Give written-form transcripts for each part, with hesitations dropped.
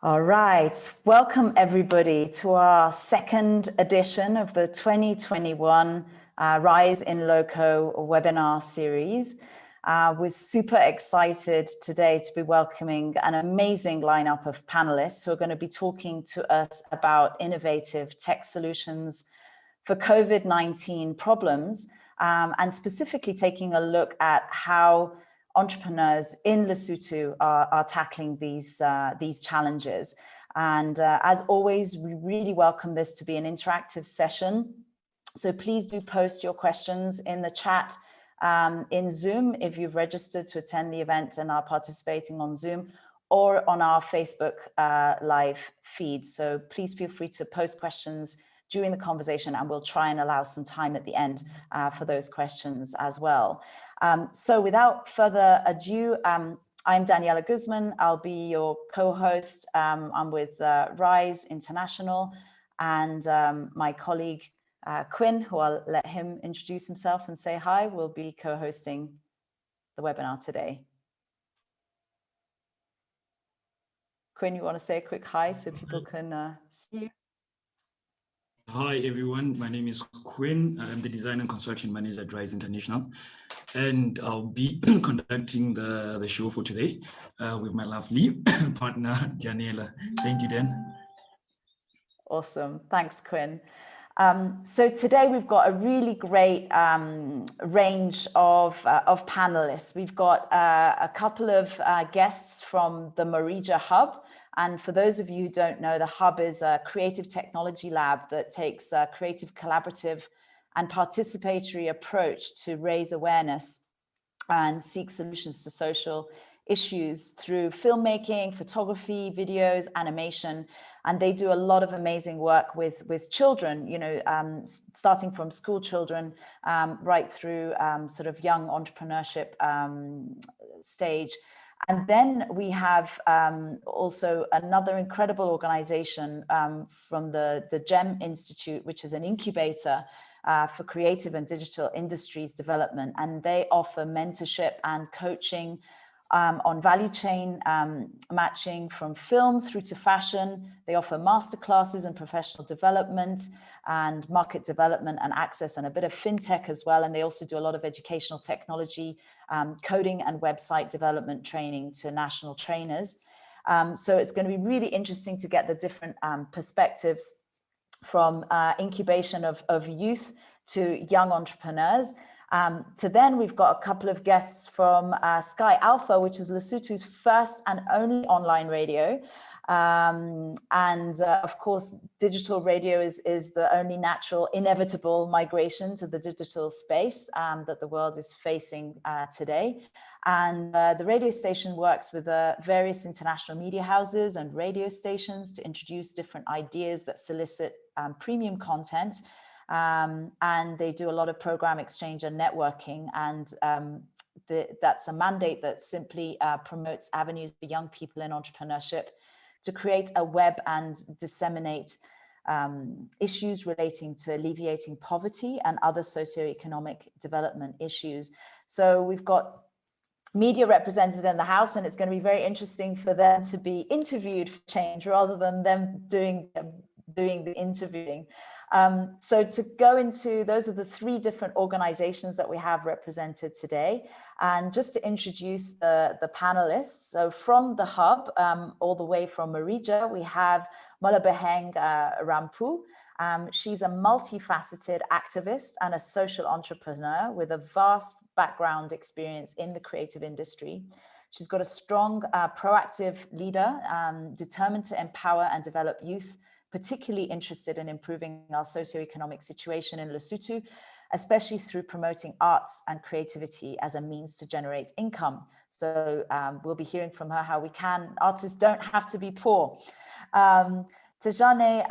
All right, welcome everybody to our second edition of the 2021 Rise in Loco webinar series. We're super excited today to be welcoming an amazing lineup of panelists who are going to be talking to us about innovative tech solutions for COVID-19 problems, and specifically taking a look at how entrepreneurs in Lesotho are tackling these challenges. And as always, we really welcome this to be an interactive session. So please do post your questions in the chat in Zoom if you've registered to attend the event and are participating on Zoom, or on our Facebook live feed. So please feel free to post questions during the conversation, and we'll try and allow some time at the end for those questions as well. So without further ado, I'm Daniela Guzman. I'll be your co-host. I'm with Rise International, and my colleague Quinn, who I'll let him introduce himself and say hi, will be co-hosting the webinar today. Quinn, you want to say a quick hi so people can see you? Hi everyone, my name is Quinn. I'm the Design and Construction Manager at Rise International, and I'll be conducting the show for today with my lovely partner, Daniela. Thank you, Dan. Awesome, thanks, Quinn. So today we've got a really great range of panelists. We've got a couple of guests from the Marija Hub. And for those of you who don't know, the Hub is a creative technology lab that takes a creative, collaborative and participatory approach to raise awareness and seek solutions to social issues through filmmaking, photography, videos, animation. And they do a lot of amazing work with children, you know, starting from school children right through sort of young entrepreneurship stage. And then we have also another incredible organization from the GEM Institute, which is an incubator for creative and digital industries development. And they offer mentorship and coaching on value chain matching from film through to fashion. They offer masterclasses and professional development and market development and access, and a bit of fintech as well. And they also do a lot of educational technology, coding and website development training to national trainers. So it's going to be really interesting to get the different perspectives from incubation of youth to young entrepreneurs. To then we've got a couple of guests from Sky Alpha, which is Lesotho's first and only online radio. Of course, digital radio is the only natural, inevitable migration to the digital space that the world is facing today. And the radio station works with various international media houses and radio stations to introduce different ideas that solicit premium content. And they do a lot of program exchange and networking. And that's a mandate that simply promotes avenues for young people in entrepreneurship to create a web and disseminate issues relating to alleviating poverty and other socioeconomic development issues. So we've got media represented in the house, and it's going to be very interesting for them to be interviewed for change rather than them doing the interviewing. So to go into, those are the three different organizations that we have represented today. And just to introduce the panelists, so from the Hub, all the way from Marija, we have Moleboheng Rampou. She's a multifaceted activist and a social entrepreneur with a vast background experience in the creative industry. She's got a strong, proactive leader, determined to empower and develop youth, particularly interested in improving our socioeconomic situation in Lesotho, especially through promoting arts and creativity as a means to generate income. So we'll be hearing from her how artists don't have to be poor. Thejane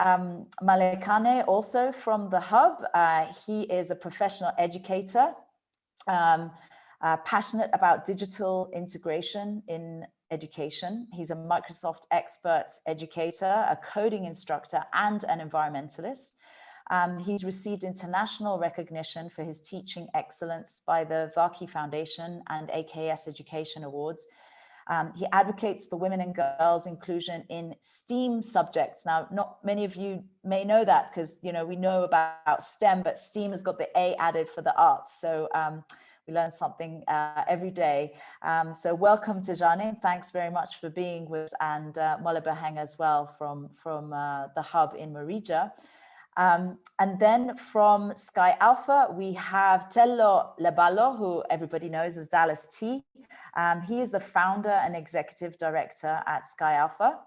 Malakane, also from the Hub. He is a professional educator, passionate about digital integration in education. He's a Microsoft expert educator, a coding instructor, and an environmentalist. He's received international recognition for his teaching excellence by the Vaki Foundation and AKS Education Awards. He advocates for women and girls inclusion in STEAM subjects. Now, not many of you may know that because, you know, we know about STEM, but STEAM has got the A added for the arts. So we learn something every day. So welcome to Thejane. Thanks very much for being with us, and Moleboheng as well from the hub in Marija. And then from Sky Alpha, we have Tello Leballo, who everybody knows as Dallas T. He is the founder and executive director at Sky Alpha.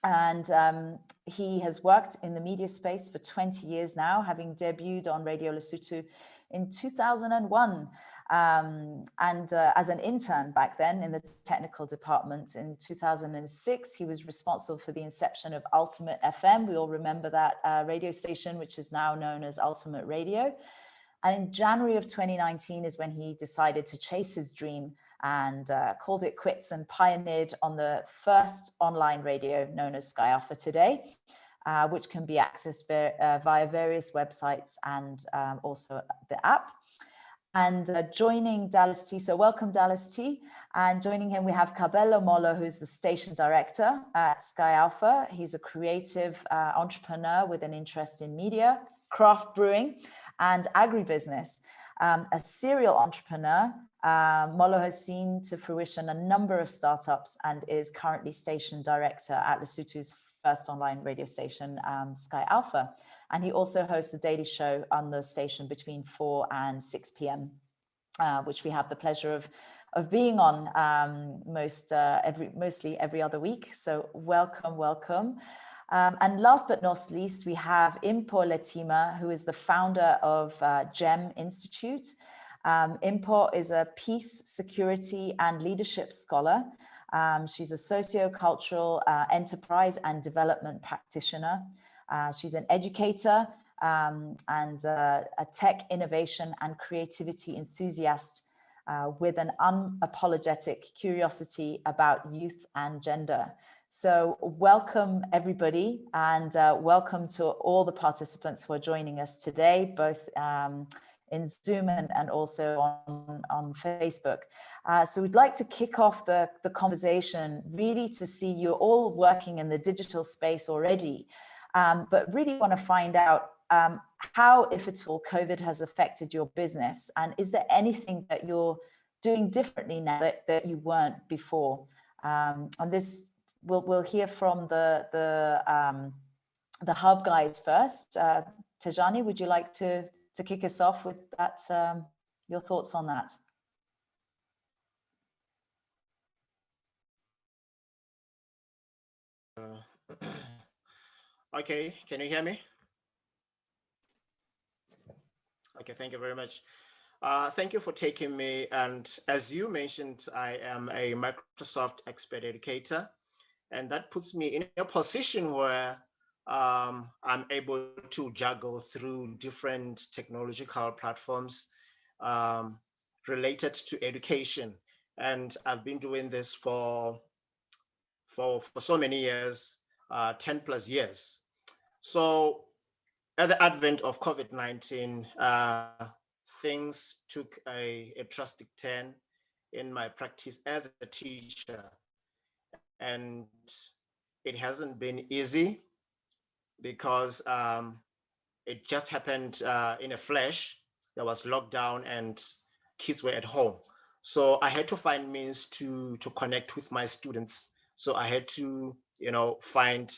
And he has worked in the media space for 20 years now, having debuted on Radio Lesotho in 2001. As an intern back then in the technical department. In 2006, he was responsible for the inception of Ultimate FM. We all remember that radio station, which is now known as Ultimate Radio. And in January of 2019 is when he decided to chase his dream and called it quits and pioneered on the first online radio known as Sky Alpha today, which can be accessed via various websites and also the app. And joining Dallas T, so welcome Dallas T, and joining him we have Kabelo Mollo, who's the station director at Sky Alpha. He's a creative entrepreneur with an interest in media, craft brewing, and agribusiness. A serial entrepreneur, Mollo has seen to fruition a number of startups and is currently station director at Lesotho's first online radio station, Sky Alpha. And he also hosts a daily show on the station between 4 and 6 p.m., which we have the pleasure of being on mostly every other week. So welcome, welcome. And last but not least, we have Mpho Letima, who is the founder of GEM Institute. Mpho is a peace, security, and leadership scholar. She's a socio-cultural enterprise and development practitioner. She's an educator and a tech innovation and creativity enthusiast with an unapologetic curiosity about youth and gender. So welcome everybody, and welcome to all the participants who are joining us today, both in Zoom and also on Facebook. So we'd like to kick off the conversation really to see you're all working in the digital space already. But really want to find out how, if at all, COVID has affected your business, and is there anything that you're doing differently now that you weren't before? On this, we'll hear from the hub guys first. Thejane, would you like to kick us off with that? Your thoughts on that? Okay, can you hear me? Okay, thank you very much. Thank you for taking me. And as you mentioned, I am a Microsoft expert educator, and that puts me in a position where I'm able to juggle through different technological platforms related to education. And I've been doing this for so many years, 10 plus years. So at the advent of COVID-19, things took a drastic turn in my practice as a teacher. And it hasn't been easy because it just happened in a flash. There was lockdown and kids were at home. So I had to find means to connect with my students. So I had to, find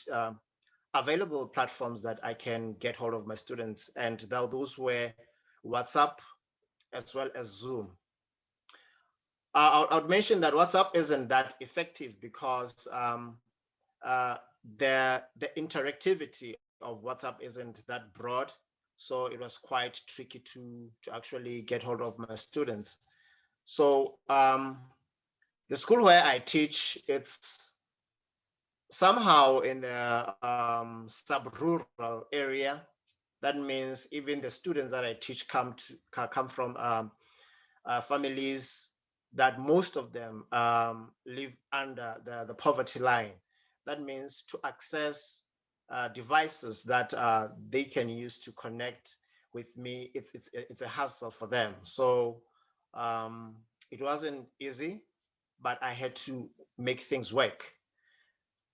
available platforms that I can get hold of my students. And those were WhatsApp as well as Zoom. I would mention that WhatsApp isn't that effective because the interactivity of WhatsApp isn't that broad. So it was quite tricky to actually get hold of my students. So the school where I teach, it's somehow in the sub-rural area. That means even the students that I teach come from families that most of them live under the poverty line. That means to access devices that they can use to connect with me, it's a hassle for them. So it wasn't easy, but I had to make things work.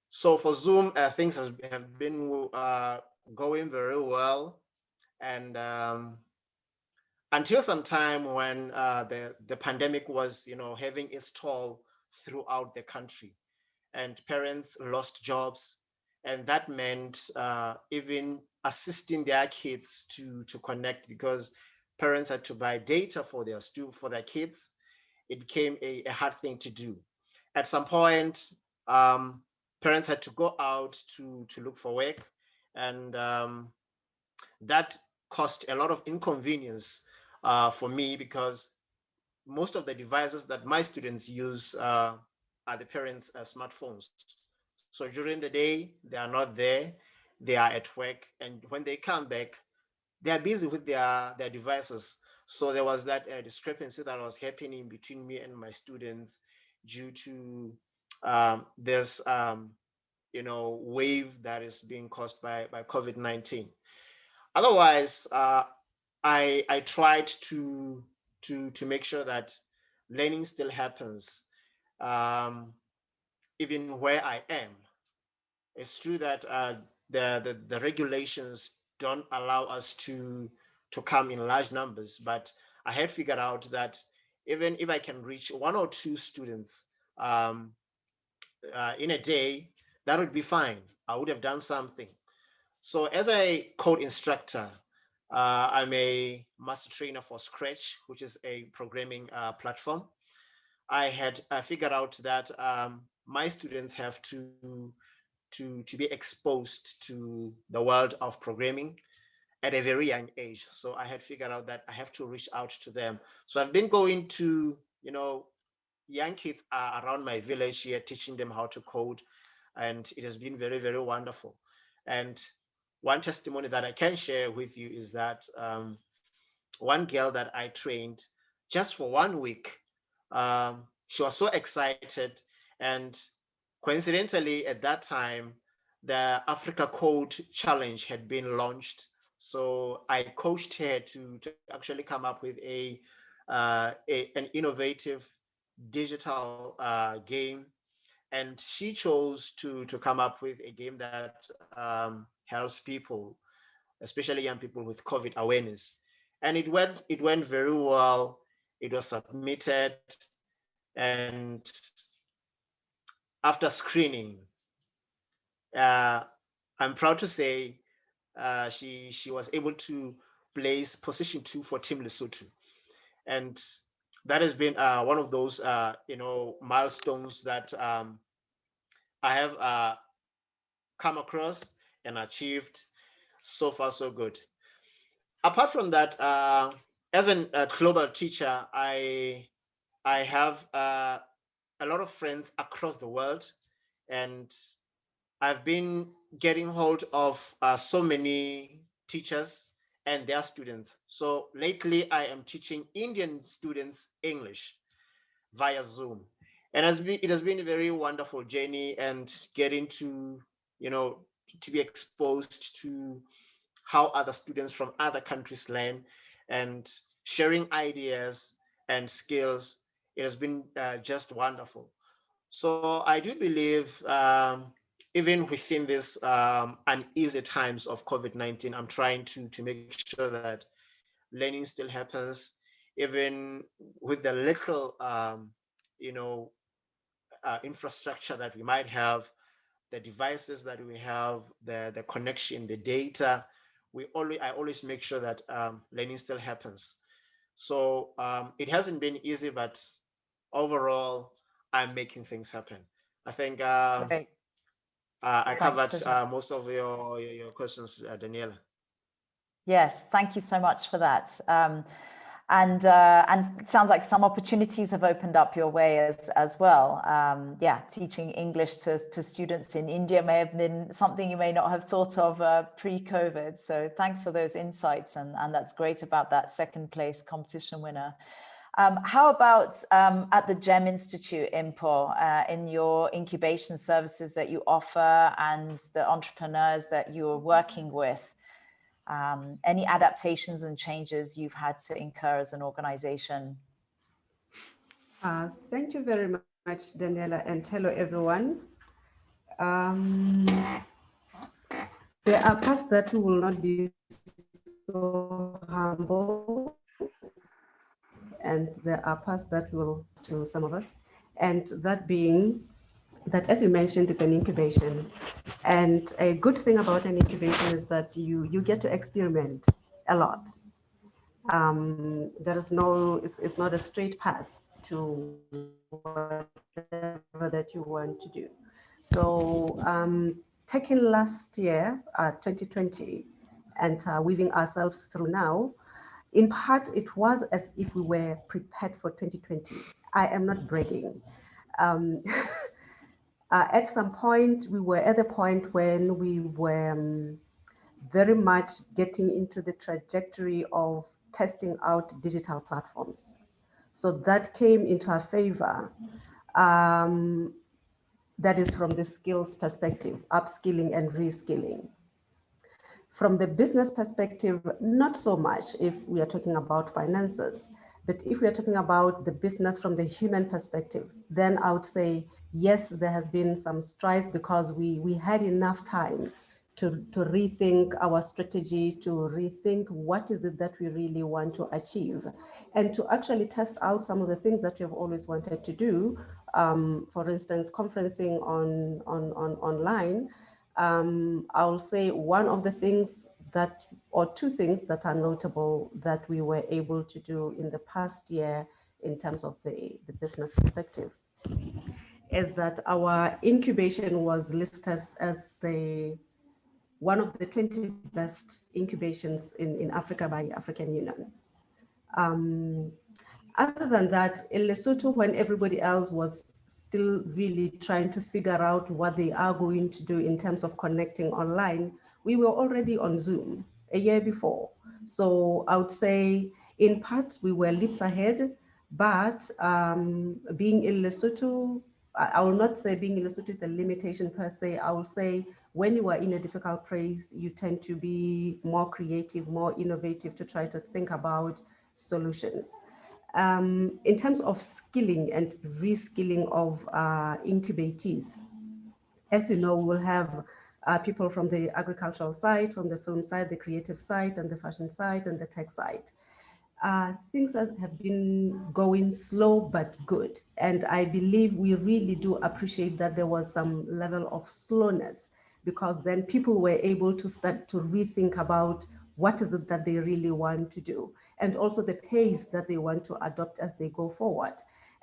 So for Zoom, things have been going very well, and until some time when the pandemic was, having its toll throughout the country, and parents lost jobs, and that meant even assisting their kids to connect, because parents had to buy data for their kids. It became a hard thing to do. At some point, parents had to go out to look for work, and that caused a lot of inconvenience for me, because most of the devices that my students use are the parents' smartphones. So during the day, they are not there, they are at work, and when they come back, they are busy with their devices. So there was that discrepancy that was happening between me and my students due to this wave that is being caused by COVID-19. Otherwise, I tried to make sure that learning still happens, even where I am. It's true that the regulations don't allow us to come in large numbers, but I had figured out that even if I can reach 1 or 2 students in a day, that would be fine. I would have done something. So as a code instructor, I'm a master trainer for Scratch, which is a programming platform. I had figured out that my students have to be exposed to the world of programming at a very young age. So I had figured out that I have to reach out to them. So I've been going to, young kids around my village here, teaching them how to code. And it has been very, very wonderful. And one testimony that I can share with you is that one girl that I trained just for 1 week, she was so excited. And coincidentally, at that time, the Africa Code Challenge had been launched. So I coached her to actually come up with an innovative digital game, and she chose to come up with a game that helps people, especially young people, with COVID awareness. And it went very well. It was submitted, and after screening, uh, I'm proud to say she was able to place position 2 for Team Lesotho, and that has been one of those milestones that I have come across and achieved. So far, so good. Apart from that, as a global teacher, I have a lot of friends across the world, and I've been getting hold of so many teachers and their students. So lately, I am teaching Indian students English via Zoom, and it has been a very wonderful journey, and getting to to be exposed to how other students from other countries learn, and sharing ideas and skills. It has been just wonderful. So I do believe, even within this uneasy times of COVID-19, I'm trying to make sure that learning still happens, even with the little infrastructure that we might have, the devices that we have, the connection, the data. I always make sure that learning still happens. So it hasn't been easy, but overall, I'm making things happen. I think Great. I Thanks, covered Thejane. most of your questions, Daniela. Yes, thank you so much for that. And it sounds like some opportunities have opened up your way as well. Yeah, teaching English to students in India may have been something you may not have thought of pre-COVID. So thanks for those insights, and that's great about that second place competition winner. How about at the GEM Institute, Mpho, in your incubation services that you offer and the entrepreneurs that you're working with? Any adaptations and changes you've had to incur as an organization? Thank you very much, much, Daniela, and hello, everyone. There are parts that will not be so humble, and there are parts that will to some of us, and that being that, as you mentioned, it's an incubation. And a good thing about an incubation is that you get to experiment a lot. There is no, it's not a straight path to whatever that you want to do. So taking last year, 2020, and weaving ourselves through now, in part, it was as if we were prepared for 2020. I am not bragging. Um, at some point, we were at the point when we were very much getting into the trajectory of testing out digital platforms. So that came into our favor. That is from the skills perspective, upskilling and reskilling. From the business perspective, not so much if we are talking about finances, but if we are talking about the business from the human perspective, then I would say, yes, there has been some strides because we had enough time to rethink our strategy, to rethink what is it that we really want to achieve, and to actually test out some of the things that we have always wanted to do. For instance, conferencing online. I'll say one of the things that, or two things that are notable that we were able to do in the past year in terms of the business perspective is that our incubation was listed as one of the 20 best incubations in Africa by African Union. Other than that, in Lesotho, when everybody else was still really trying to figure out what they are going to do in terms of connecting online, we were already on Zoom a year before. So I would say in part, we were leaps ahead, but being in Lesotho, I will not say being in Lesotho is a limitation per se. I will say when you are in a difficult place, you tend to be more creative, more innovative to try to think about solutions. In terms of skilling and reskilling of incubatees, as you know, we'll have people from the agricultural side, from the film side, the creative side, and the fashion side, and the tech side. Things have been going slow but good. And I believe we really do appreciate that there was some level of slowness, because then people were able to start to rethink about what is it that they really want to do, and also the pace that they want to adopt as they go forward.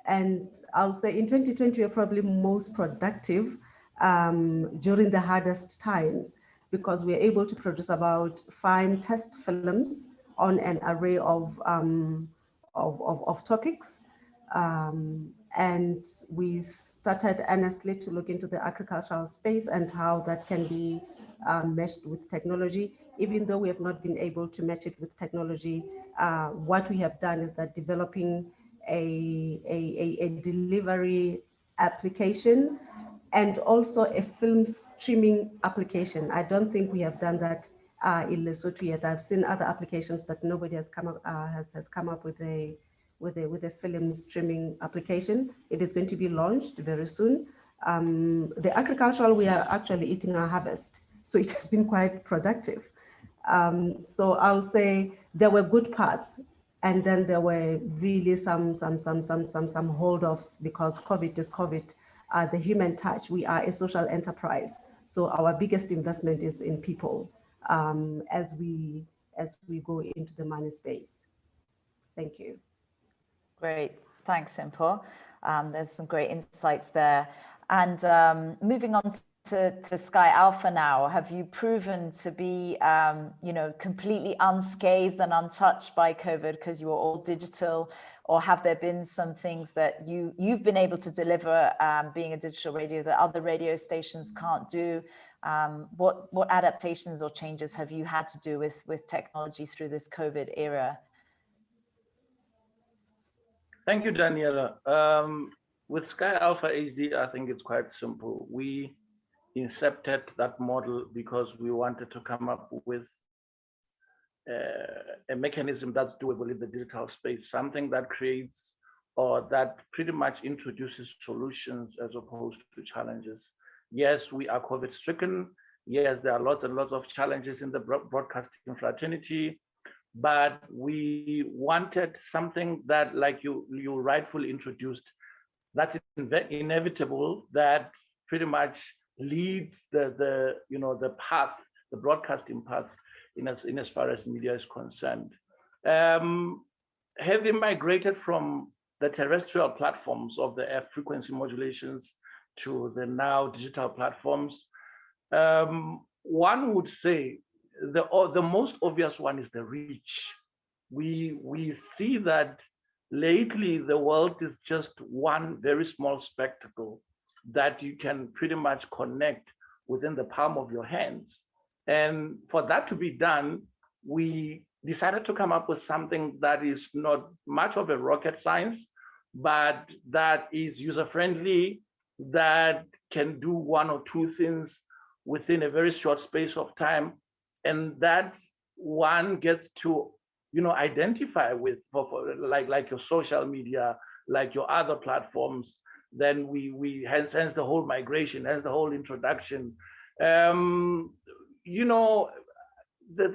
And I'll say in 2020, we're probably most productive during the hardest times, because we're able to produce about 5 test films on an array of topics. And we started earnestly to look into the agricultural space and how that can be meshed with technology. Even though we have not been able to match it with technology, what we have done is that developing a delivery application and also a film streaming application. I don't think we have done that in Lesotho yet. I've seen other applications, but nobody has come up has come up with a film streaming application. It is going to be launched very soon. The agricultural, we are actually eating our harvest, so it has been quite productive. So I'll say there were good parts, and then there were really some hold-offs, because COVID is COVID. The human touch, we are a social enterprise, so our biggest investment is in people as we go into the money space. Thank you. Great, thanks, Mpho. There's some great insights there. And moving on to Sky Alpha now, have you proven to be, completely unscathed and untouched by COVID because you were all digital, or have there been some things that you've been able to deliver, being a digital radio, that other radio stations can't do? What adaptations or changes have you had to do with technology through this COVID era? Thank you, Daniela. With Sky Alpha HD, I think it's quite simple. We incepted that model because we wanted to come up with a mechanism that's doable in the digital space, something that creates or that pretty much introduces solutions as opposed to challenges. Yes, we are COVID stricken. Yes, there are lots and lots of challenges in the broadcasting fraternity, but we wanted something that, like you rightfully introduced, that's inevitable, that pretty much leads the path, the broadcasting path in as far as media is concerned. Having migrated from the terrestrial platforms of the F frequency modulations to the now digital platforms, one would say the most obvious one is the reach. We see that lately the world is just one very small spectacle that you can pretty much connect within the palm of your hands. And for that to be done, we decided to come up with something that is not much of a rocket science, but that is user-friendly, that can do one or two things within a very short space of time, and that one gets to identify with, like your social media, like your other platforms. Then we hence the whole migration, hence the whole introduction. The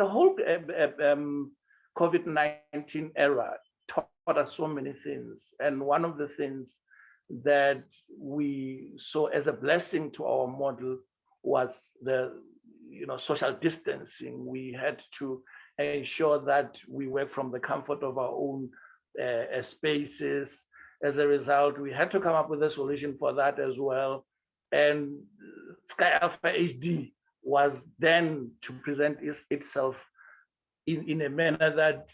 whole COVID-19 era taught us so many things, and one of the things that we saw as a blessing to our model was the social distancing. We had to ensure that we work from the comfort of our own spaces. As a result, we had to come up with a solution for that as well. And Sky Alpha HD was then to present itself in a manner that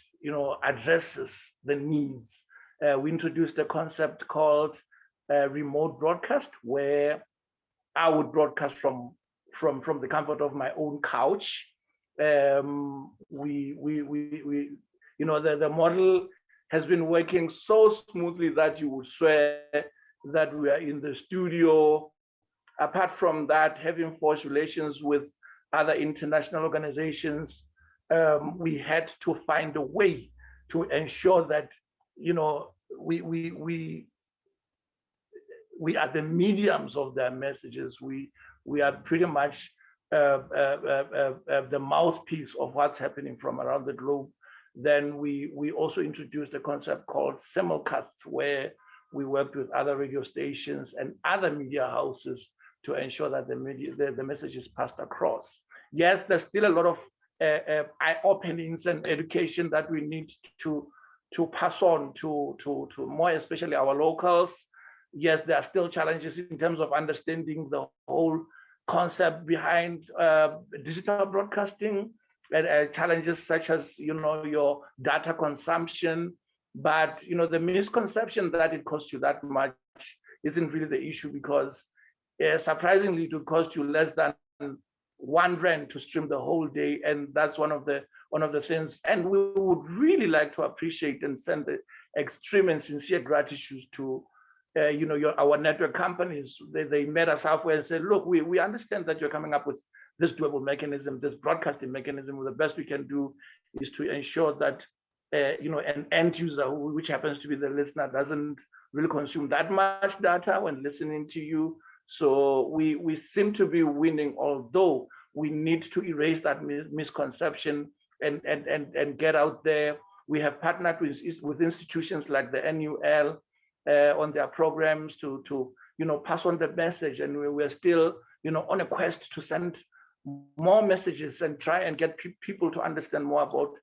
addresses the needs. We introduced a concept called remote broadcast, where I would broadcast from the comfort of my own couch. The model has been working so smoothly that you would swear that we are in the studio. Apart from that, having forged relations with other international organizations, we had to find a way to ensure that we are the mediums of their messages. We are pretty much the mouthpiece of what's happening from around the globe. Then we also introduced a concept called simulcasts, where we worked with other radio stations and other media houses to ensure that the message is passed across. Yes, there's still a lot of eye openings and education that we need to pass on to more, especially our locals. Yes, there are still challenges in terms of understanding the whole concept behind digital broadcasting, challenges such as your data consumption. But the misconception that it costs you that much isn't really the issue, because surprisingly it will cost you less than R1 to stream the whole day, and that's one of the things. And we would really like to appreciate and send the extreme and sincere gratitude to our network companies. They met us halfway and said, look, we understand that you're coming up with this doable mechanism, this broadcasting mechanism. The best we can do is to ensure that an end user, which happens to be the listener, doesn't really consume that much data when listening to you. So we seem to be winning, although we need to erase that misconception and get out there. We have partnered with institutions like the NUL on their programs to pass on the message, and we're still on a quest to send more messages and try and get people to understand more about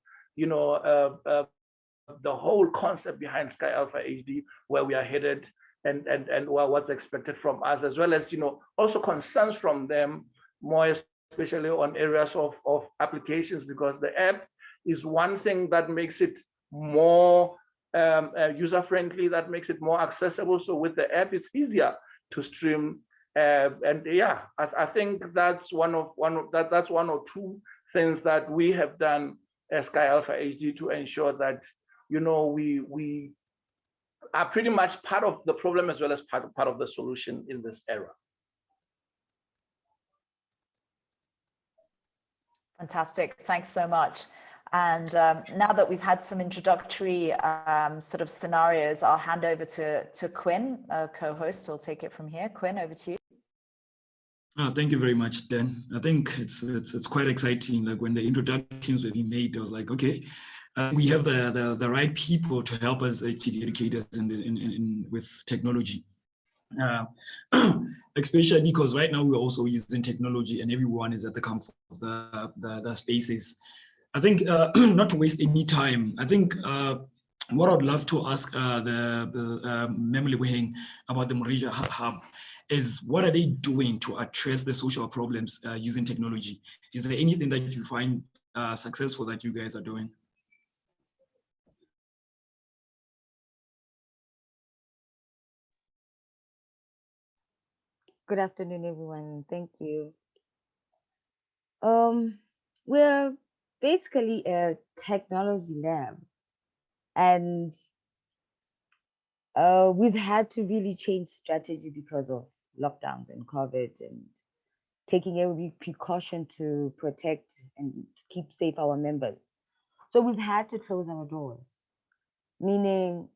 the whole concept behind Sky Alpha HD, where we are headed, and what's expected from us, as well as also concerns from them, more especially on areas of applications, because the app is one thing that makes it more user-friendly, that makes it more accessible. So with the app, it's easier to stream. And yeah, I think that's one or two things that we have done as Sky Alpha HD to ensure that we are pretty much part of the problem as well as part of the solution in this era. Fantastic, thanks so much. And now that we've had some introductory sort of scenarios, I'll hand over to Quinn, a co-host. We'll take it from here. Quinn, over to you. Thank you very much, Dan. I think it's quite exciting. Like when the introductions were being made, I was like, okay, we have the right people to help us actually educate us with technology. Especially because right now we're also using technology and everyone is at the comfort of the spaces. I think not to waste any time, I think what I'd love to ask the Moleboheng about the Malaysia Hub is what are they doing to address the social problems using technology? Is there anything that you find successful that you guys are doing? Good afternoon, everyone. Thank you. We're basically a technology lab, and we've had to really change strategy because of lockdowns and COVID, and taking every precaution to protect and keep safe our members. So we've had to close our doors, meaning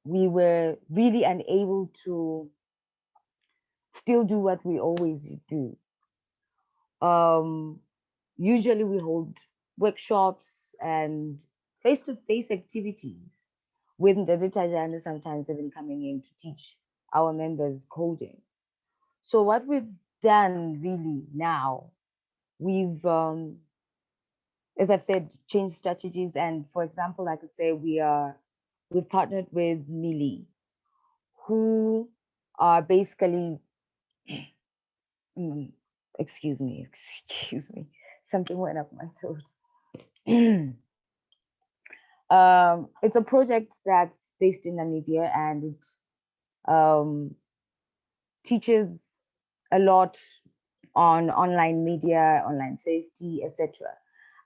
we were really unable to still do what we always do. Usually we hold workshops and face-to-face activities with the Thejane sometimes even coming in to teach our members coding. So what we've done really now, we've, as I've said, changed strategies. And for example, I could say we've partnered with Mili, who are basically, excuse me, something went up my throat. It's a project that's based in Namibia, and it teaches a lot on online media, online safety, etc.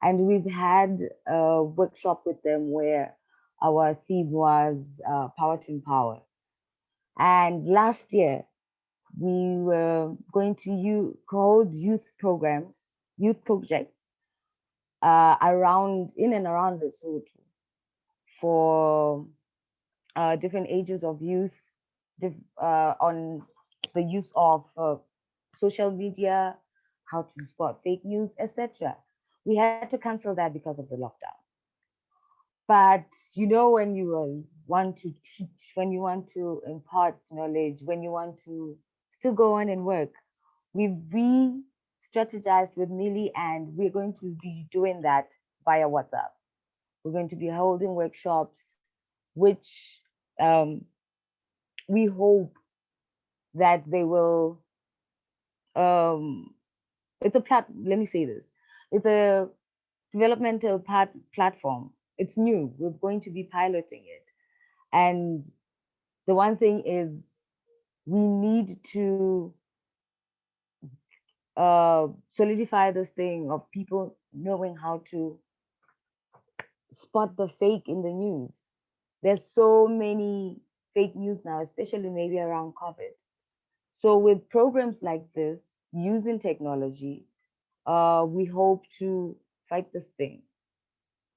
And we've had a workshop with them where our theme was Power to Empower. And last year, we were going to hold youth programs, youth projects in and around Lesotho for different ages of youth on the use of social media, how to spot fake news, etc. We had to cancel that because of the lockdown. But you know, when you want to teach, when you want to impart knowledge, when you want to still go on and work, we've re-strategized with Mili, and we're going to be doing that via WhatsApp. We're going to be holding workshops, which we hope that they will, let me say this, it's a developmental platform. It's new, we're going to be piloting it. And the one thing is we need to solidify this thing of people knowing how to spot the fake in the news. There's so many fake news now, especially maybe around COVID. So with programs like this, using technology, we hope to fight this thing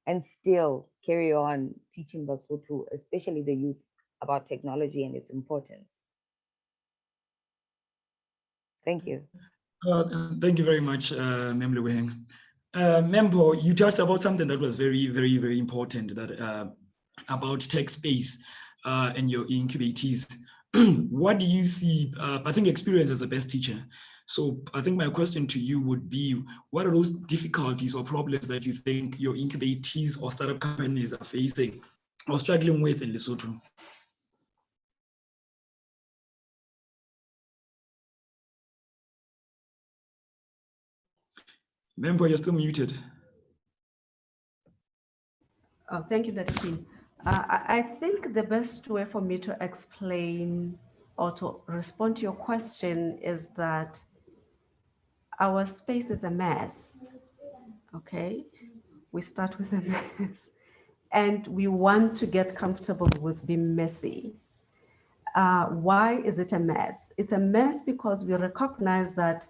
and still carry on teaching Basotho, especially the youth, about technology and its importance. Thank you. Thank you very much, Moleboheng. Mpho, you touched about something that was very, very, very important, that about tech space and your incubatees. What do you see? I think experience is the best teacher. So I think my question to you would be, what are those difficulties or problems that you think your incubatees or startup companies are facing or struggling with in Lesotho? Mpho, you're still muted. Oh, thank you, Dr. I think the best way for me to explain or to respond to your question is that our space is a mess, okay? We start with a mess, and we want to get comfortable with being messy. Why is it a mess? It's a mess because we recognize that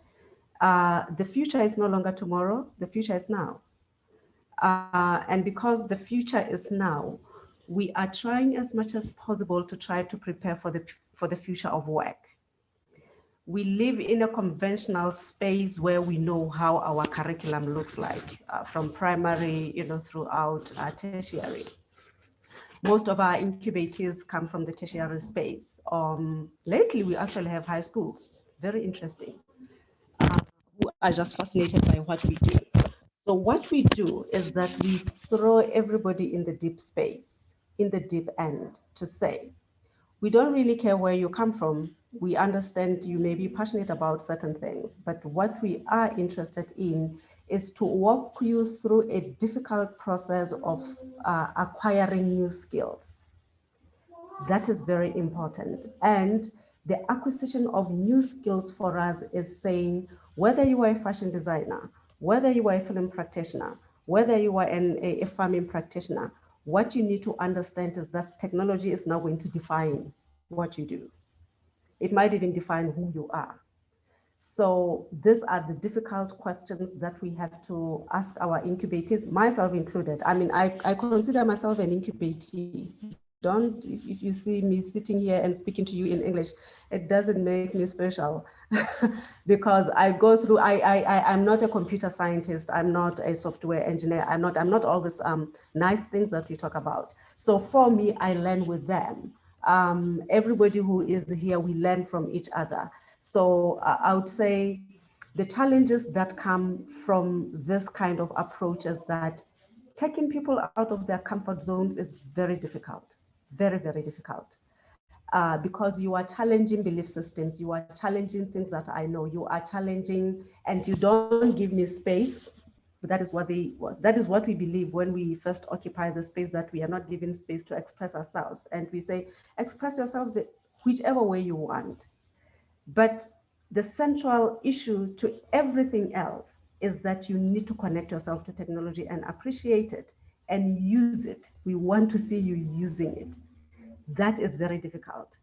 the future is no longer tomorrow, the future is now. And because the future is now, we are trying as much as possible to try to prepare for the future of work. We live in a conventional space where we know how our curriculum looks like, from primary, throughout tertiary. Most of our incubators come from the tertiary space. Lately, we actually have high schools, very interesting, who are just fascinated by what we do. So what we do is that we throw everybody in the deep space, in the deep end, to say, we don't really care where you come from. We understand you may be passionate about certain things, but what we are interested in is to walk you through a difficult process of acquiring new skills. That is very important. And the acquisition of new skills for us is saying, whether you are a fashion designer, whether you are a film practitioner, whether you are a farming practitioner, what you need to understand is that technology is now going to define what you do. It might even define who you are. So these are the difficult questions that we have to ask our incubators, myself included. I mean, I consider myself an incubatee. If you see me sitting here and speaking to you in English, it doesn't make me special because I go through, I'm not a computer scientist. I'm not a software engineer. I'm not all these nice things that we talk about. So for me, I learn with them. Everybody who is here, we learn from each other. So I would say the challenges that come from this kind of approach is that taking people out of their comfort zones is very difficult, very, very difficult. Because you are challenging belief systems, you are challenging things that I know, you are challenging, and you don't give me space. That is what we believe when we first occupy the space, that we are not given space to express ourselves. And we say, express yourself whichever way you want. But the central issue to everything else is that you need to connect yourself to technology and appreciate it and use it. We want to see you using it. That is very difficult.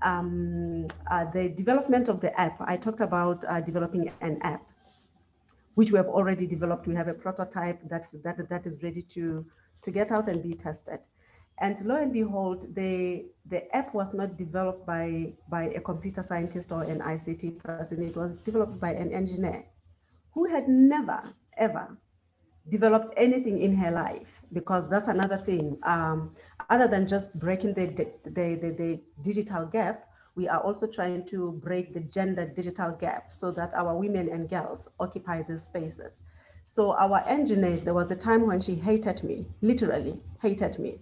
The development of the app, I talked about developing an app, which we have already developed. We have a prototype that is ready to get out and be tested. And lo and behold, the app was not developed by a computer scientist or an ICT person. It was developed by an engineer who had never, ever developed anything in her life, because that's another thing. Other than just breaking the digital gap, we are also trying to break the gender digital gap so that our women and girls occupy these spaces. So our engineer, there was a time when she hated me, literally hated me,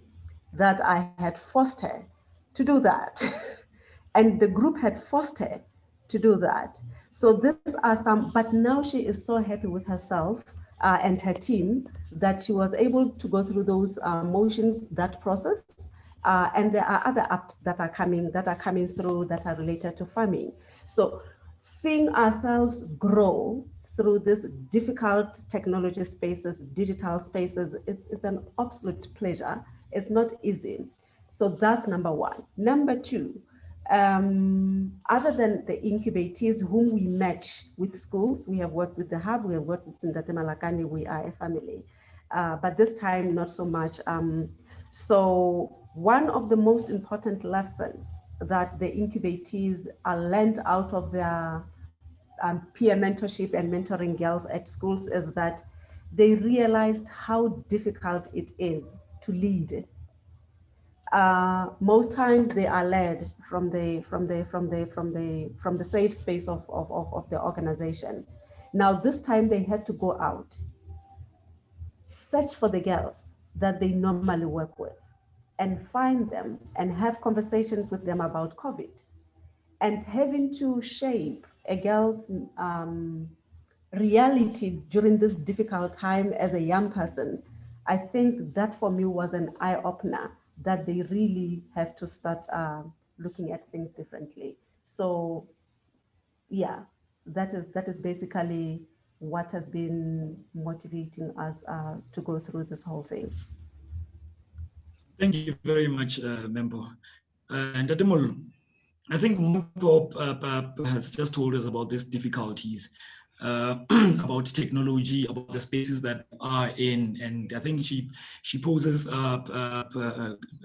that I had forced her to do that. And the group had forced her to do that. So these are some, but now she is so happy with herself and her team that she was able to go through those motions, that process. And there are other apps that are coming through that are related to farming. So seeing ourselves grow through this difficult technology spaces, digital spaces, it's an absolute pleasure. It's not easy. So that's number one. Number two, other than the incubators whom we match with schools, we have worked with the hub, we have worked with Thejane Malakane, we are a family. But this time, not so much. So one of the most important lessons that the incubators are learned out of their peer mentorship and mentoring girls at schools is that they realized how difficult it is to lead. Most times they are led from the safe space of the organization. Now this time they had to go out, search for the girls that they normally work with, and find them and have conversations with them about COVID, and having to shape a girl's reality during this difficult time as a young person. I think that for me was an eye-opener, that they really have to start looking at things differently. So yeah, that is basically what has been motivating us to go through this whole thing. Thank you very much, Mpho. And Tello Mollo, I think Mpho has just told us about these difficulties about technology, about the spaces that are in, and I think she poses a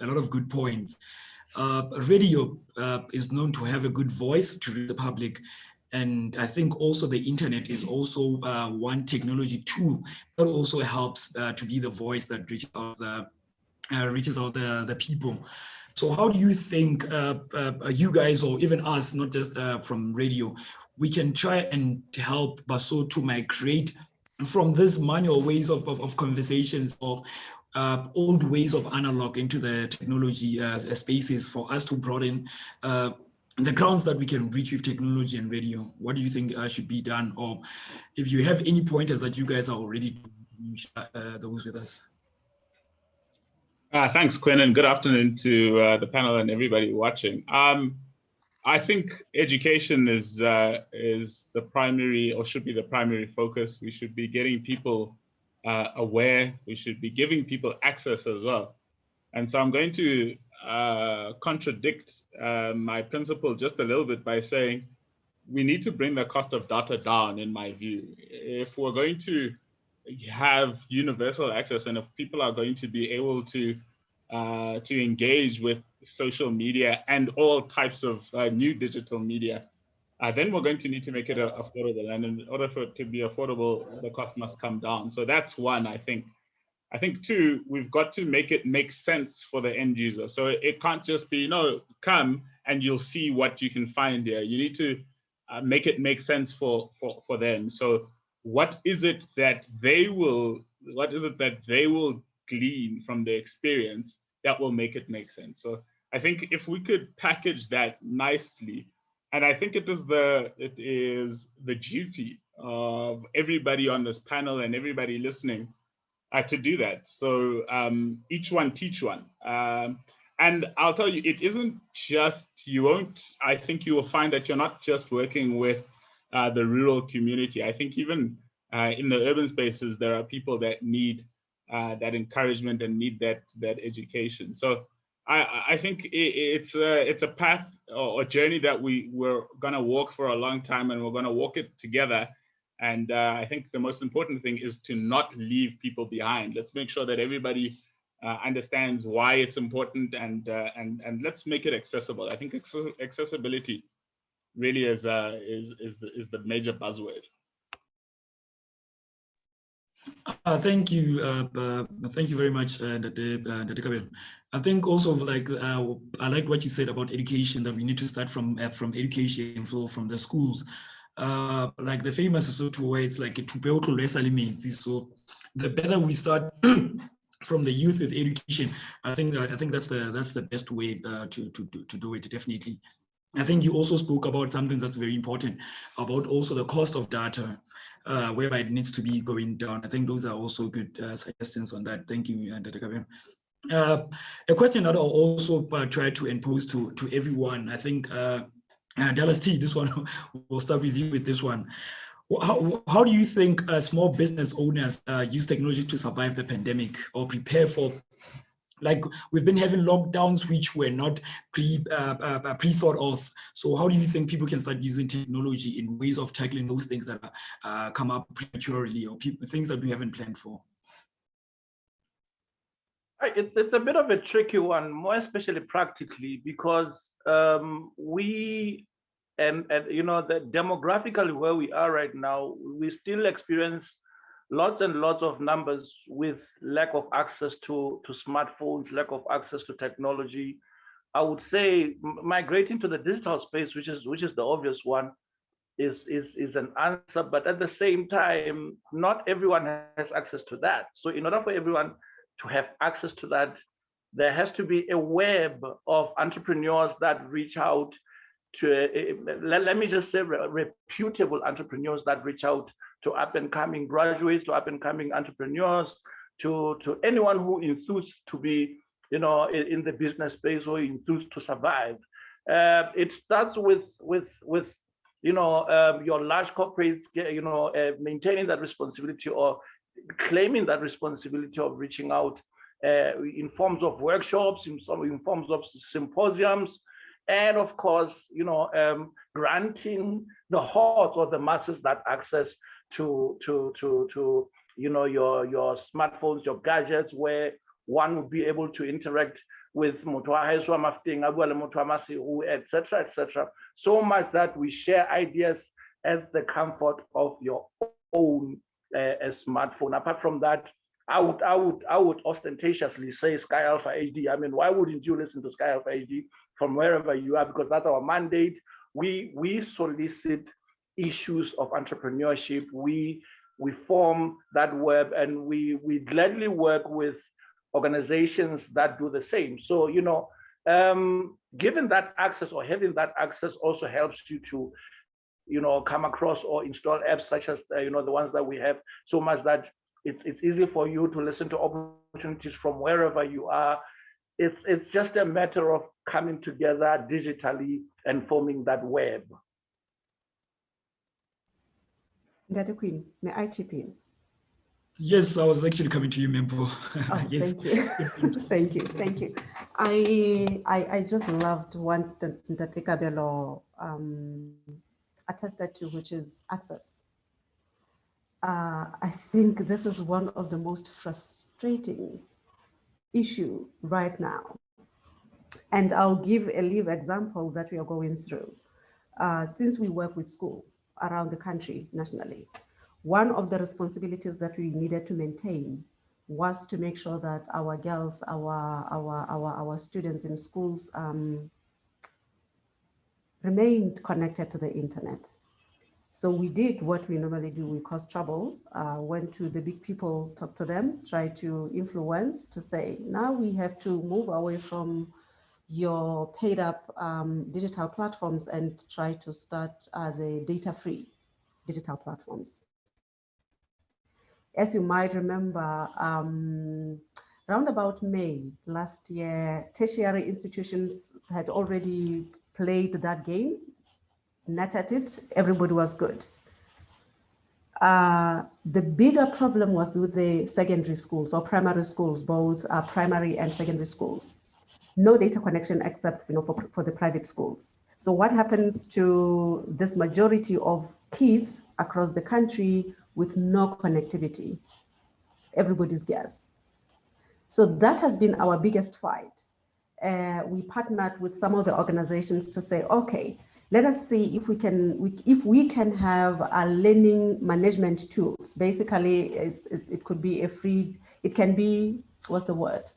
lot of good points. Radio is known to have a good voice to reach the public, and I think also the internet is also one technology tool that also helps to be the voice that reaches out the people. So how do you think you guys, or even us, not just from radio, we can try and help Basotho migrate from this manual ways of conversations or old ways of analog into the technology spaces for us to broaden the grounds that we can reach with technology and radio? What do you think should be done? Or if you have any pointers that you guys are already doing, share those with us. Thanks, Quinn, and good afternoon to the panel and everybody watching. I think education is the primary, or should be the primary focus. We should be getting people aware. We should be giving people access as well. And so I'm going to contradict my principle just a little bit by saying we need to bring the cost of data down, in my view. If we're going to have universal access, and if people are going to be able to engage with social media and all types of new digital media, then we're going to need to make it affordable. And in order for it to be affordable, the cost must come down. So that's one, I think. I think two, we've got to make it make sense for the end user. So it can't just be, come and you'll see what you can find there. You need to make it make sense for them. So what is it that they will glean from the experience that will make it make sense? So I think if we could package that nicely, and I think it is the duty of everybody on this panel and everybody listening to do that. So each one teach one. And I'll tell you, it isn't just, I think you will find that you're not just working with the rural community. I think even in the urban spaces, there are people that need that encouragement and need that education. So I think it's a path or journey that we're gonna walk for a long time, and we're gonna walk it together. And I think the most important thing is to not leave people behind. Let's make sure that everybody understands why it's important, and let's make it accessible. I think accessibility really is the major buzzword. Thank you very much, Dr. Kabelo. I think also I like what you said about education, that we need to start from education, from the schools. Like the famous Sotho where it's like so the better we start from the youth with education, I think that's the best way to do it, definitely. I think you also spoke about something that's very important, about also the cost of data, whereby it needs to be going down. I think those are also good suggestions on that. Thank you, Dr. Kabelo. A question that I'll also try to impose to everyone, I think, Dallas T, this one, we'll start with you with this one. How do you think small business owners use technology to survive the pandemic or prepare for, like we've been having lockdowns which were not pre-thought of. So how do you think people can start using technology in ways of tackling those things that come up prematurely, or things that we haven't planned for? It's a bit of a tricky one, more especially practically, because we and that demographically where we are right now, we still experience lots and lots of numbers with lack of access to smartphones, lack of access to technology. I would say migrating to the digital space, which is the obvious one, is an answer. But at the same time, not everyone has access to that. So in order for everyone to have access to that, there has to be a web of entrepreneurs that reach out to, let me just say, reputable entrepreneurs that reach out to up and coming graduates, to up and coming entrepreneurs, to anyone who enthused to be, in the business space or enthused to survive. It starts with your large corporates, maintaining that responsibility or claiming that responsibility of reaching out in forms of workshops, in forms of symposiums, and of course, granting the hordes or the masses that access to your smartphones, your gadgets, where one would be able to interact with etc., etc. So much that we share ideas at the comfort of your own smartphone. Apart from that, I would ostentatiously say Sky Alpha HD. I mean, why wouldn't you listen to Sky Alpha HD from wherever you are? Because that's our mandate. We solicit issues of entrepreneurship. We form that web, and we gladly work with organizations that do the same. So, given that access or having that access also helps you to, come across or install apps such as, the ones that we have, so much that it's easy for you to listen to opportunities from wherever you are. It's just a matter of coming together digitally and forming that web. Dr. Queen, may I chip in? Yes, I was actually coming to you, Mpho. Oh, Yes. thank you. Thank you. I just loved what Dr. Kabelo attested to, which is access. I think this is one of the most frustrating issue right now. And I'll give a live example that we are going through. Since we work with school around the country nationally, one of the responsibilities that we needed to maintain was to make sure that our girls, our students in schools remained connected to the internet. So we did what we normally do. We caused trouble, went to the big people, talked to them, tried to influence to say, now we have to move away from your paid up digital platforms and try to start the data-free digital platforms. As you might remember, round about May last year, tertiary institutions had already played that game, net at it, everybody was good. The bigger problem was with the secondary schools or primary schools, both primary and secondary schools. No data connection except for the private schools. So what happens to this majority of kids across the country with no connectivity? Everybody's guess. So that has been our biggest fight. We partnered with some of the organizations to say, okay, let us see if we can have a learning management tools. Basically, it could be a free, it can be, what's the word?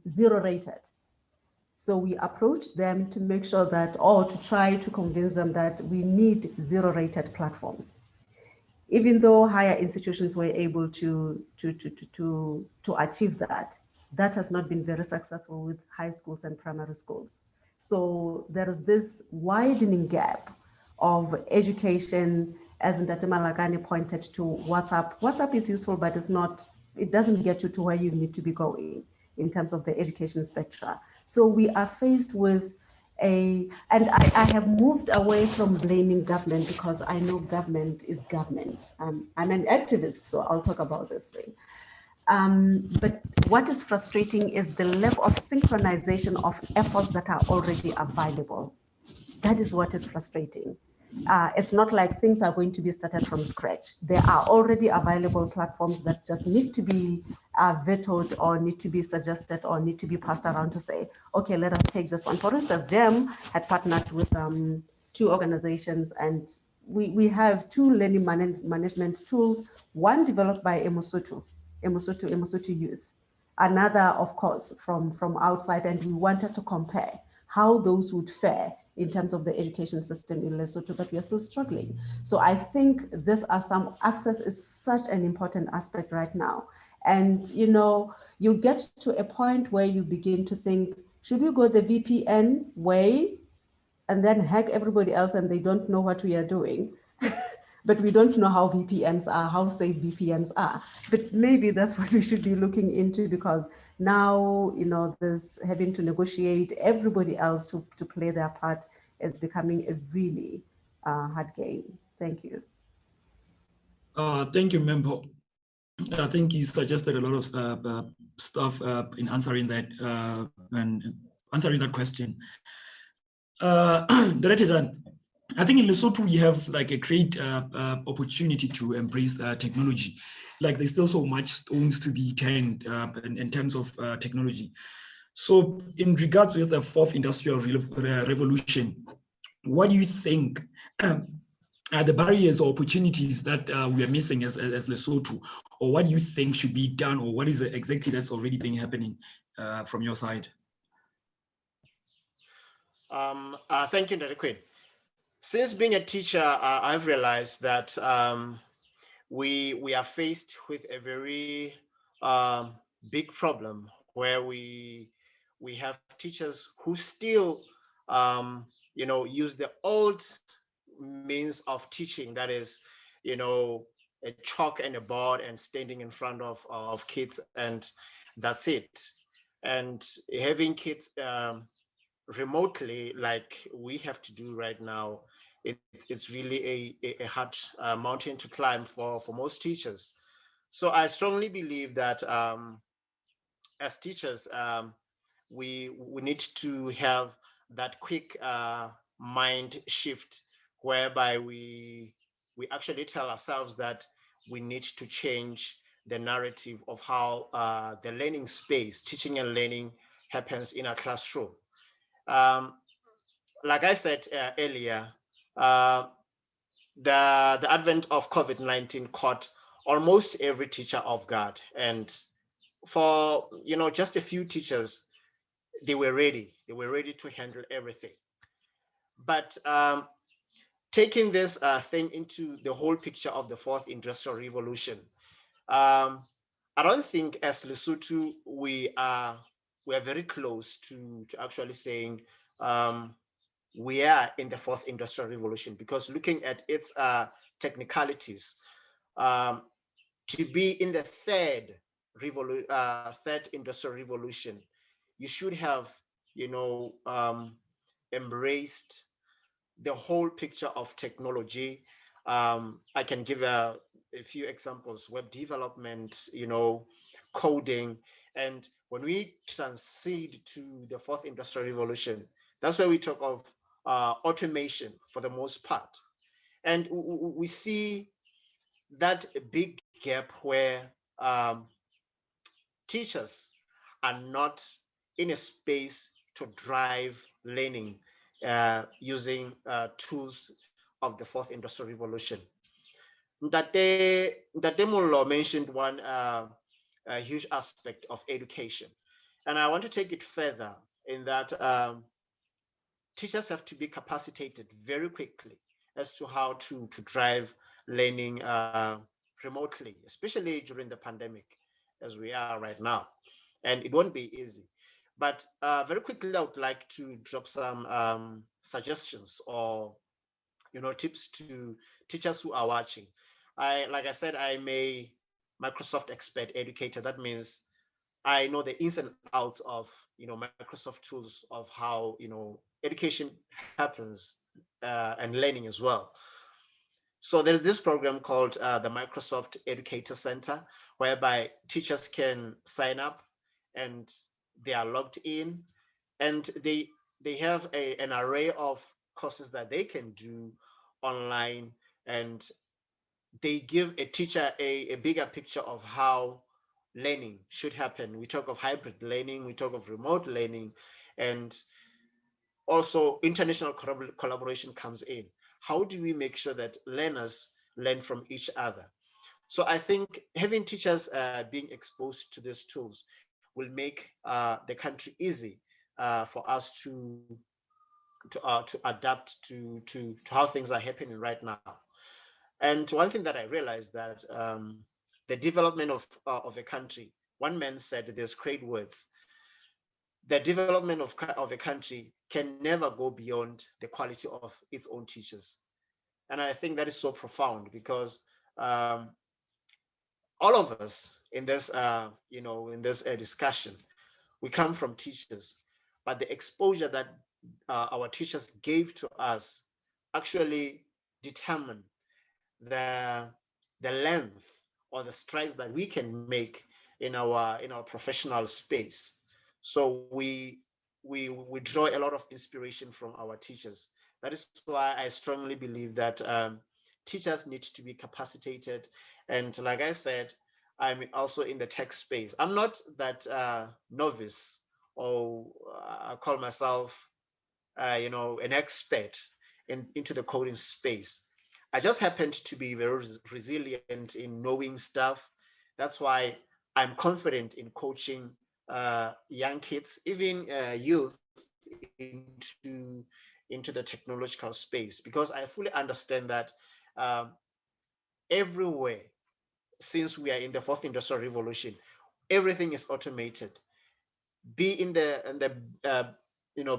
Zero rated. So we approached them to make sure that, or to try to convince them that we need zero rated platforms. Even though higher institutions were able to achieve that, that has not been very successful with high schools and primary schools. So there is this widening gap of education, as Thejane Malakane pointed to WhatsApp. WhatsApp is useful, but it doesn't get you to where you need to be going in terms of the education spectrum. So we are faced with and I have moved away from blaming government because I know government is government. I'm an activist, so I'll talk about this thing. But what is frustrating is the level of synchronization of efforts that are already available. That is what is frustrating. It's not like things are going to be started from scratch. There are already available platforms that just need to be vetoed or need to be suggested or need to be passed around to say, okay, let us take this one. For instance, GEM had partnered with 2 organizations, and we have 2 learning management tools, one developed by Mosotho Youth, another, of course, from outside, and we wanted to compare how those would fare in terms of the education system in Lesotho, but we are still struggling. So I think access is such an important aspect right now. And you get to a point where you begin to think, should we go the VPN way and then hack everybody else and they don't know what we are doing? But we don't know how VPNs are, how safe VPNs are. But maybe that's what we should be looking into, because now, this having to negotiate everybody else to play their part is becoming a really hard game. Thank you. Thank you, Mpho. I think you suggested a lot of stuff in answering that. And answering that question. Thejane, I think in Lesotho we have like a great opportunity to embrace technology. Like there's still so much stones to be turned in terms of technology. So in regards with the fourth industrial revolution, what do you think are the barriers or opportunities that we are missing as Lesotho, or what do you think should be done, or what is exactly that's already been happening from your side? Thank you, Dr. Quinn. Since being a teacher, I've realized that we are faced with a very big problem where we have teachers who still use the old means of teaching, that is, a chalk and a board and standing in front of kids, and that's it. And having kids remotely, like we have to do right now, it's really a hard mountain to climb for most teachers. So I strongly believe that as teachers, we need to have that quick mind shift, whereby we actually tell ourselves that we need to change the narrative of how the learning space, teaching and learning, happens in a classroom. Like I said earlier, the advent of COVID-19 caught almost every teacher off guard, and for just a few teachers, they were ready to handle everything. But taking this thing into the whole picture of the fourth industrial revolution, I don't think as Lesotho we are very close to actually saying we are in the fourth industrial revolution, because looking at its technicalities, to be in the third industrial revolution, you should have embraced the whole picture of technology. I can give a few examples: web development, coding. And when we transit to the fourth industrial revolution, that's where we talk of automation for the most part. And we see that big gap where teachers are not in a space to drive learning using tools of the fourth industrial revolution. Mpho Mollo mentioned one a huge aspect of education, and I want to take it further in that teachers have to be capacitated very quickly as to how to drive learning remotely, especially during the pandemic as we are right now. And it won't be easy. But very quickly, I would like to drop some suggestions or tips to teachers who are watching. Like I said, I'm a Microsoft expert educator. That means I know the ins and outs of Microsoft tools, of how education happens and learning as well. So there's this program called the Microsoft Educator Center, whereby teachers can sign up and they are logged in, and they have an array of courses that they can do online, and they give a teacher a bigger picture of how learning should happen. We talk of hybrid learning, we talk of remote learning, and also international collaboration comes in. How do we make sure that learners learn from each other? So I think having teachers being exposed to these tools will make the country easy for us to adapt to how things are happening right now. And one thing that I realized, that the development of a country, one man said this great words: the development of a country can never go beyond the quality of its own teachers. And I think that is so profound, because all of us in this discussion, we come from teachers, but the exposure that our teachers gave to us actually determine the length or the strides that we can make in our professional space. So we we draw a lot of inspiration from our teachers. That is why I strongly believe that teachers need to be capacitated. And like I said, I'm also in the tech space. I'm not that novice, or I call myself, an expert into the coding space. I just happened to be very resilient in knowing stuff. That's why I'm confident in coaching young kids, even youth, into the technological space, because I fully understand that everywhere, since we are in the fourth industrial revolution, everything is automated. Be in the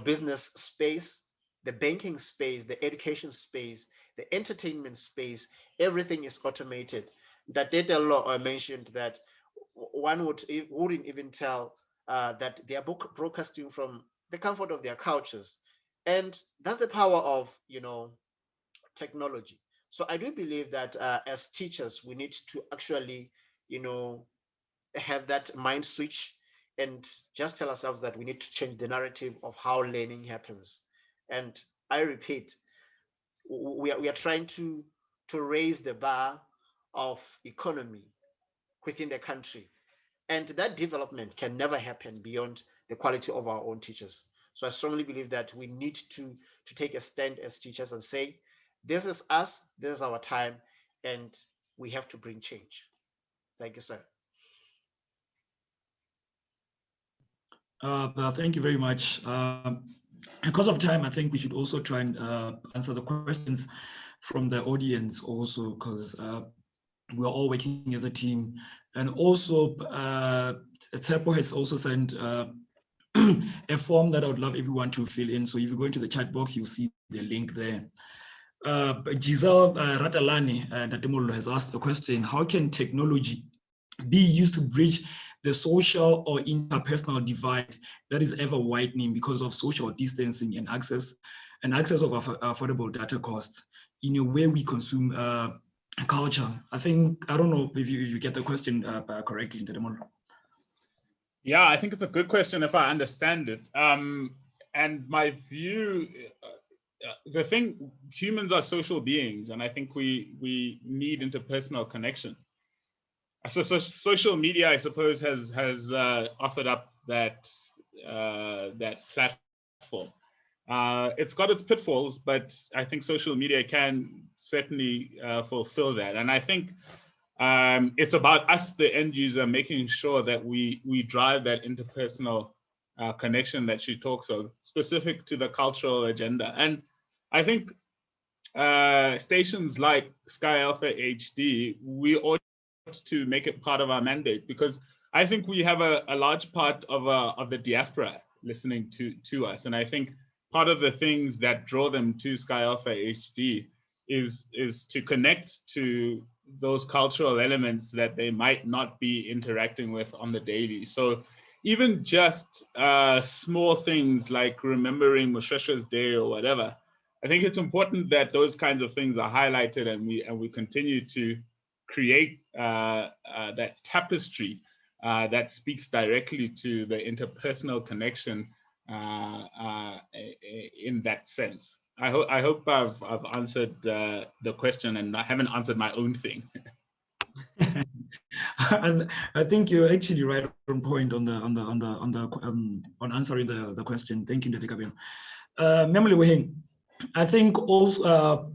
business space, the banking space, the education space, the entertainment space, everything is automated. That data law mentioned that one wouldn't even tell that they are broadcasting from the comfort of their couches. And that's the power of technology. So I do believe that as teachers, we need to actually have that mind switch and just tell ourselves that we need to change the narrative of how learning happens. And I repeat, we are trying to raise the bar of economy within the country, and that development can never happen beyond the quality of our own teachers. So I strongly believe that we need to take a stand as teachers and say, this is us, this is our time, and we have to bring change. Thank you, sir. Thank you very much. Because of time, I think we should also try and answer the questions from the audience also, because we're all working as a team. And also, Tsepo has also sent a form that I would love everyone to fill in. So if you go into the chat box, you'll see the link there. Giselle Ratalani Mollo has asked a question: how can technology be used to bridge the social or interpersonal divide that is ever widening because of social distancing and access of affordable data costs in a way we consume culture? I don't know if you get the question correctly, Mollo. Yeah, I think it's a good question if I understand it. And my view, the thing, humans are social beings, and I think we need interpersonal connection. So social media, I suppose, has offered up that platform. It's got its pitfalls, but I think social media can certainly fulfill that. And I think it's about us, the end user, making sure that we drive that interpersonal connection that she talks of, specific to the cultural agenda. And I think stations like Sky Alpha HD, we ought to make it part of our mandate, because I think we have a large part of the diaspora listening to us. And I think part of the things that draw them to Sky Alpha HD is to connect to those cultural elements that they might not be interacting with on the daily. So even just small things like remembering Moshesha's Day or whatever, I think it's important that those kinds of things are highlighted, and we continue to create that tapestry that speaks directly to the interpersonal connection in that sense. I hope I've answered the question, and I haven't answered my own thing. I think you're actually right on point on answering the question. Thank you, Kabelo. Moleboheng, I think also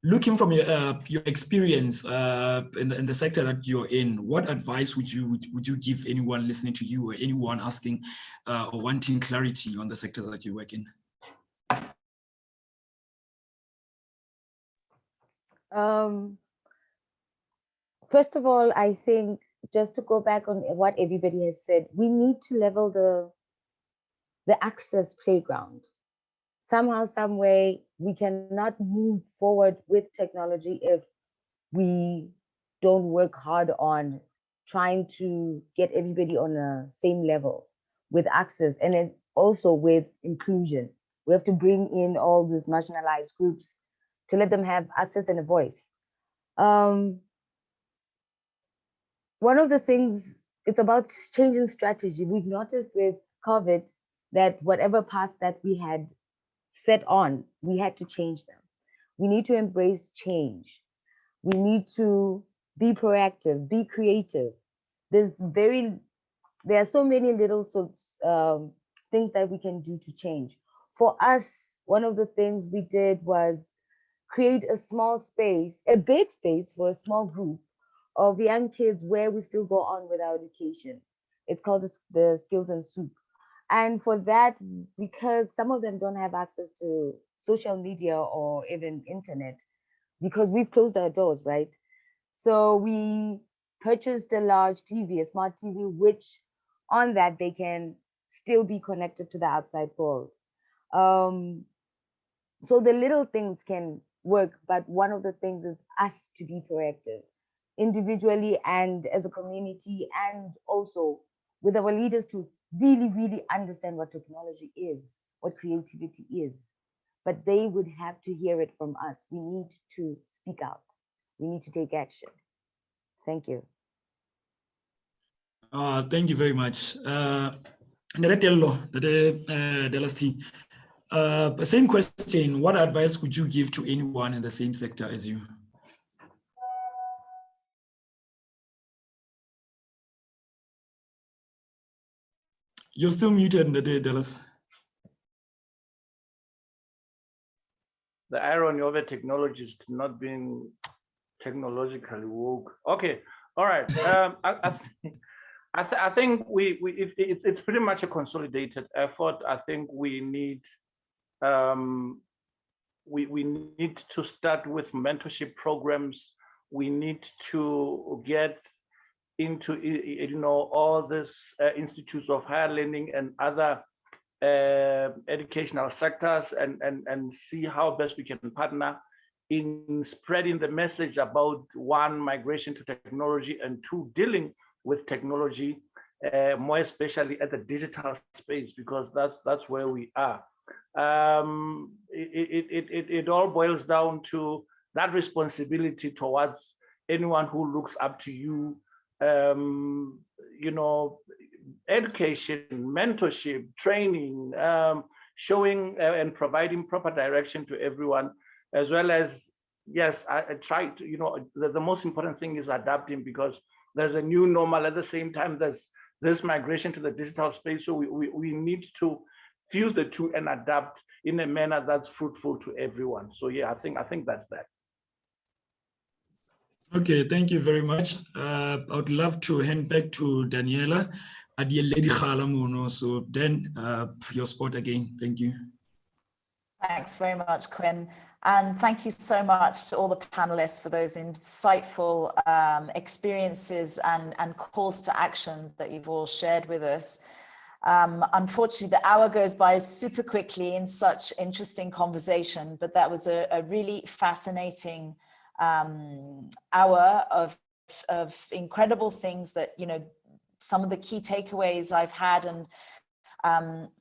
looking from your experience in the sector that you're in, what advice would you give anyone listening to you, or anyone asking or wanting clarity on the sectors that you work in? First of all, I think, just to go back on what everybody has said, we need to level the access playground. Somehow, some way, we cannot move forward with technology if we don't work hard on trying to get everybody on the same level with access, and then also with inclusion. We have to bring in all these marginalized groups to let them have access and a voice. One of the things, it's about changing strategy. We've noticed with COVID, that whatever paths that we had set on, we had to change them. We need to embrace change. We need to be proactive, be creative. There are so many little things that we can do to change. For us, one of the things we did was create a small space, a big space for a small group of young kids where we still go on with our education. It's called the Skills and Soup. And for that, because some of them don't have access to social media or even internet, because we've closed our doors, right? So we purchased a large TV, a smart TV, which on that they can still be connected to the outside world. So the little things can work, but one of the things is us to be proactive individually and as a community, and also with our leaders to really, really understand what technology is, what creativity is. But they would have to hear it from us. We need to speak out. We need to take action. Thank you. Thank you very much. Tello, same question. What advice would you give to anyone in the same sector as you? You're still muted, Dallas. The irony of a technologist not being technologically woke. Okay, all right. I think it's pretty much a consolidated effort. I think we need to start with mentorship programs. We need to get into all these institutes of higher learning and other educational sectors and see how best we can partner in spreading the message about, one, migration to technology, and two, dealing with technology, more especially at the digital space, because that's where we are. It all boils down to that responsibility towards anyone who looks up to you. Education, mentorship, training, showing and providing proper direction to everyone, as well as, yes, I try to, the most important thing is adapting, because there's a new normal. At the same time, there's this migration to the digital space. So we need to fuse the two and adapt in a manner that's fruitful to everyone. So yeah, I think that's that. Okay, thank you very much. I would love to hand back to Daniela. So then your spot again. Thank you. Thanks very much, Quinn. And thank you so much to all the panelists for those insightful experiences and calls to action that you've all shared with us. Unfortunately, the hour goes by super quickly in such interesting conversation, but that was a really fascinating hour of incredible things that, some of the key takeaways I've had and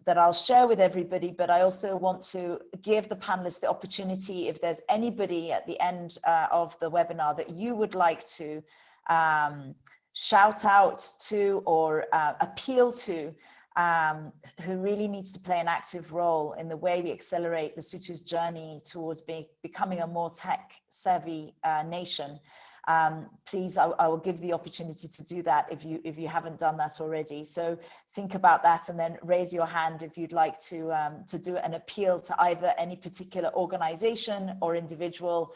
that I'll share with everybody, but I also want to give the panelists the opportunity, if there's anybody at the end of the webinar that you would like to shout out to or appeal to, who really needs to play an active role in the way we accelerate Lesotho's journey towards becoming a more tech-savvy nation. Please, I will give the opportunity to do that if you haven't done that already. So think about that and then raise your hand if you'd like to do an appeal to either any particular organization or individual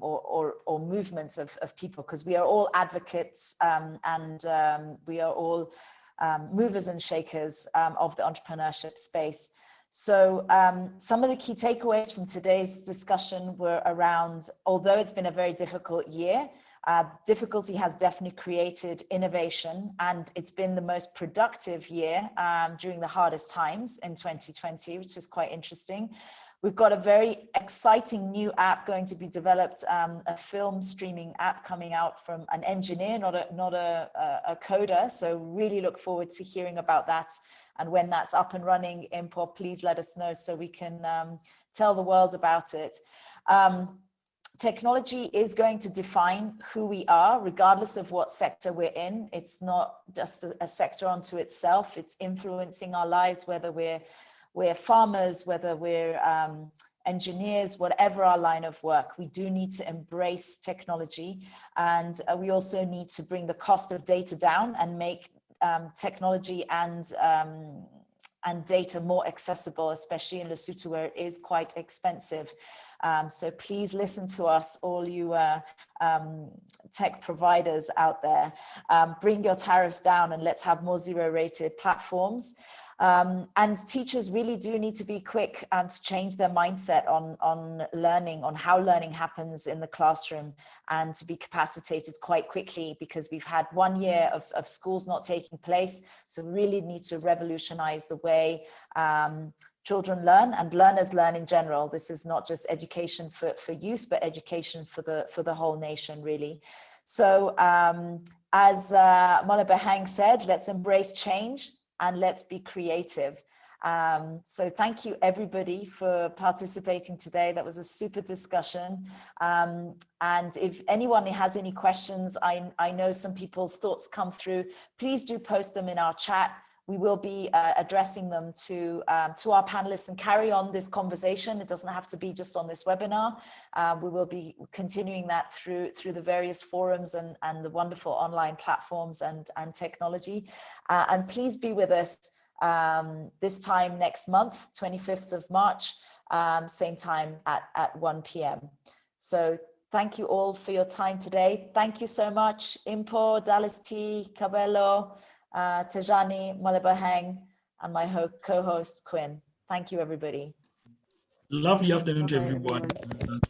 or movements of people, because we are all advocates and we are all movers and shakers of the entrepreneurship space. So some of the key takeaways from today's discussion were around, although it's been a very difficult year, difficulty has definitely created innovation, and it's been the most productive year during the hardest times in 2020, which is quite interesting. We've got a very exciting new app going to be developed, a film streaming app coming out from an engineer, not a coder. So really look forward to hearing about that. And when that's up and running, Mpho, please let us know so we can tell the world about it. Technology is going to define who we are, regardless of what sector we're in. It's not just a sector unto itself. It's influencing our lives, whether we're farmers, whether we're engineers, whatever our line of work. We do need to embrace technology, and we also need to bring the cost of data down and make technology and data more accessible, especially in Lesotho, where it is quite expensive. So please listen to us, all you tech providers out there. Bring your tariffs down and let's have more zero-rated platforms. And teachers really do need to be quick to change their mindset on learning, on how learning happens in the classroom, and to be capacitated quite quickly, because we've had 1 year of schools not taking place. So we really need to revolutionize the way children learn and learners learn in general. This is not just education for youth, but education for the whole nation, really. So as Moleboheng said, let's embrace change and let's be creative. So thank you everybody for participating today. That was a super discussion. And if anyone has any questions, I know some people's thoughts come through, please do post them in our chat. We will be addressing them to our panelists and carry on this conversation. It doesn't have to be just on this webinar. We will be continuing that through the various forums and the wonderful online platforms and technology. And please be with us this time next month, 25th of March, same time at 1 p.m. So thank you all for your time today. Thank you so much, Mpho, Dalisty, Kabelo, Thejane, Malakane, and my co-host Quinn. Thank you, everybody. Lovely afternoon to Bye-bye, everyone. everyone.